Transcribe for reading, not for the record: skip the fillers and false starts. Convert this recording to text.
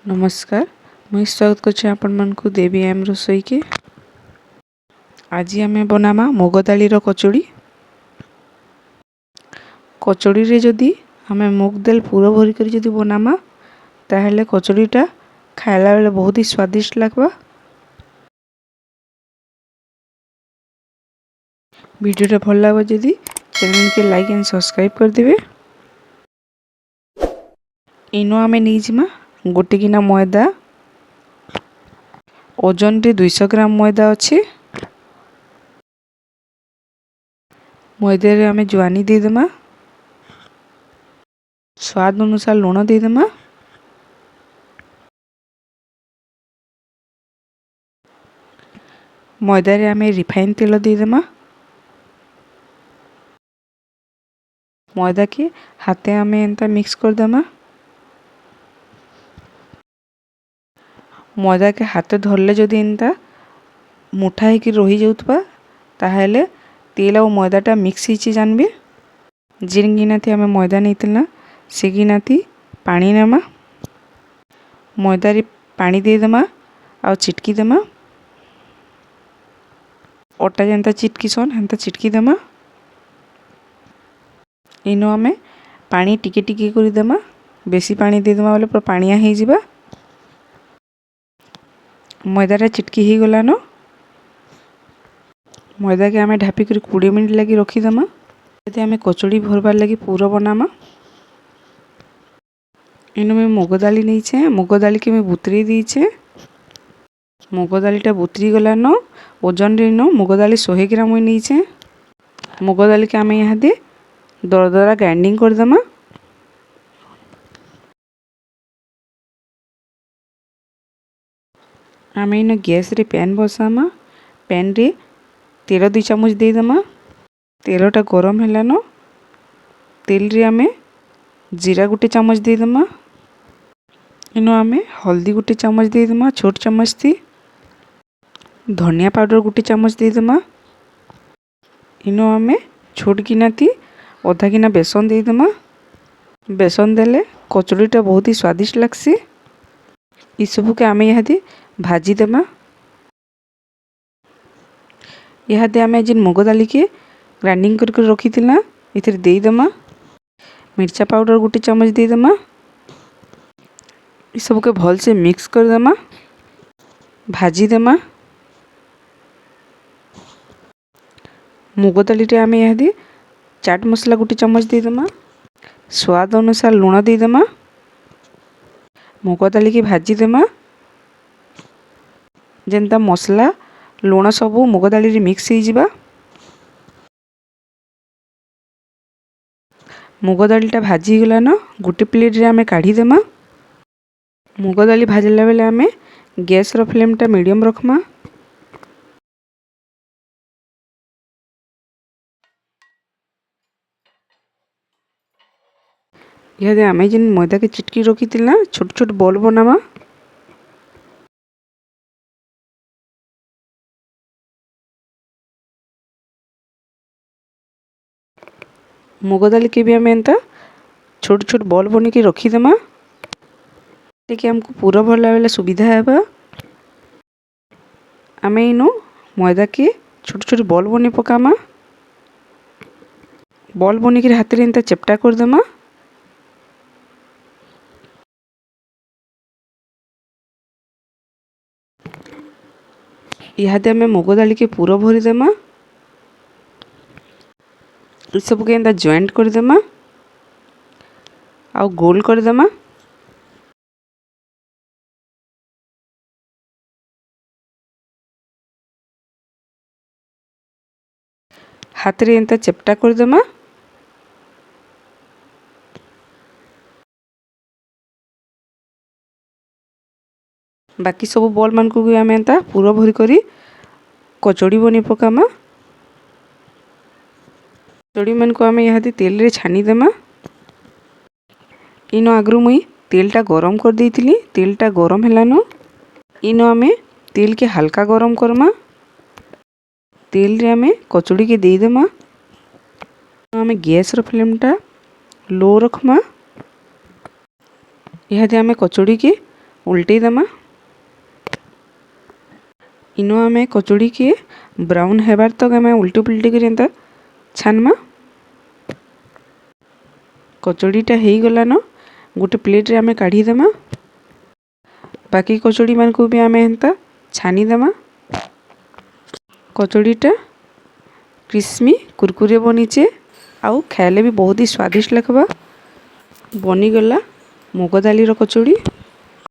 नमस्कार मुझे स्वागत करछे आपण मानकु देवी एम रसोई के। आज आम बनामा मुग दालीर कचोड़ी। कचोड़ी रे जदि आम मुग दाल पूरा भरी कर जदि बनामा ताहले कचोड़ीटा खाइला बेले बहुत ही स्वादिष्ट लगवा। वीडियोटा भल लगे जदि चैनल के लाइक एंड सब्सक्राइब कर देबे। इनो आम नहीं जिमा गोटे गिना मैदा ओजन रे 200 ग्राम मैदा अच्छे। मैदे रे आम जुआनी देदेमा, स्वाद अनुसार लुण देदेमा, मैदा रे आम रिफाइन तेल देदेमा। मैदा के हाथे आम एंता मिक्स कर देमा। मैदा के हाथ धरले जदि एंता मुठा होकर रही जाउतबा ताहले तेल और मैदाटा मिक्स होइछि जानबे। जिन गिनाती आम मैदा नहीं से गिनाती पानी नेमा। मैदा रे पानी देदेमा आ चिटकी देमा। अटा जेंता चिटकीसन हेंता चिटकी देमा। इनो आम पानी टिके टिके कर देमा। बेसी पानी देदेमा बोले पूरा पानिया हो जिबा। मैदाटा चिटकी हो गलान मैदा के आम ढापी कर 20 मिनट लगी रखीदेमा। यदि आम कचोड़ी भरबार लगी पूरा बनामा। इनो मैं मुग दाली नहीं मुग दाली के मैं बुतरी दीचे। मुग दालीटा बुतरी गलान ओजन रे मुग दाली 100 ग्राम नहीं। मुग दाली के आम यहाँ दे दरदरा ग्राइंडिंग कर देमा। आम इन गैस रे पैन बसामा। पैन रे तेल 2 चामच देदेमा। तेलटा गरम हेलान तेल रे आम जीरा 1 चामच देदेमा। इनो आम हल्दी 1 चामच देदेमा छोट चामच थी। धनिया पाउडर 1 चामच देदेमा। इनो आम छोट गिना थी आधा गिना बेसन देदेमा। बेसन देले कचोड़ीटा बहुत ही स्वादिष्ट लगसी। इ सबू के आम यहाँ भाजी देमा। यहाँ आम जिन मुग दाली के ग्राइंडिंग कर रखी थिला इधर देदेमा। मिर्चा पाउडर 1 चामच देदेमा। इ सब के भल से मिक्स कर देमा। भाजी देमा। मुग दाली रे आम यहाँ चाट मसला 1 चामच देदेमा। स्वाद अनुसार लुण देदेमा। मुग दाली की भाजी देमा। जेंता मसला लुण सबू मुग दाली रे मिक्स हो जिबा। मुग दालीटा भाजी गलान गोटे प्लेट रे आम काढ़ी देमा। मुग दाली भाजला बेले आम गैस रो फ्लेमटा मीडियम रखमा। यहाँ आम जिन मैदा के चिटकी रखी छोट छोट बॉल बनामा। मुग दाली के भी आम एंता छोट छोट बॉल बन के रखीदेमा। टे आमको पूरा भरला बेले सुविधा है। आम इनो मैदा के छोट छोट बॉल बनी पकामा। बॉल बनी के हाथ में एंता चेप्टा कर देमा। यहाँ आम मुग दाली के पूरा भरी देमा। सब के एंता जॉइंट कर देमा आ गोल कर देमा। हाथ रे एंता चेप्टा कर देमा। बाकी सब बॉल मान को भी आम एंता पूरा भरी करी कचोड़ी बनी पकामा। कचोड़ी मान को आम यहाँ तेल रे छानी देमा। इनो आगरू मुई तेलटा गरम कर देइथिली। तेलटा गरम हेलान इनो आम तेल के हल्का गरम करमा। तेल रे आम कचोड़ी के दे देमा। आम गैस रो फ्लेमटा लो रखमा। यहाँ आम कचोड़ी के उल्टे दमा। इनो आमे कचौड़ी के ब्राउन हेबार तक आमे उल्टी पुल्टी कर एंता छानमा। कचौड़ीटा हो गलान गोटे प्लेट रे आमे काढ़ी दमा। बाकी कचौड़ी मान को भी आमे एंता छानी दमा। कचौड़ीटा क्रिस्पी कुरकुरे बनीचे आउ खाइले भी बहुत ही स्वादिष्ट लगवा। बनीगला मुग दाली रो कचौड़ी।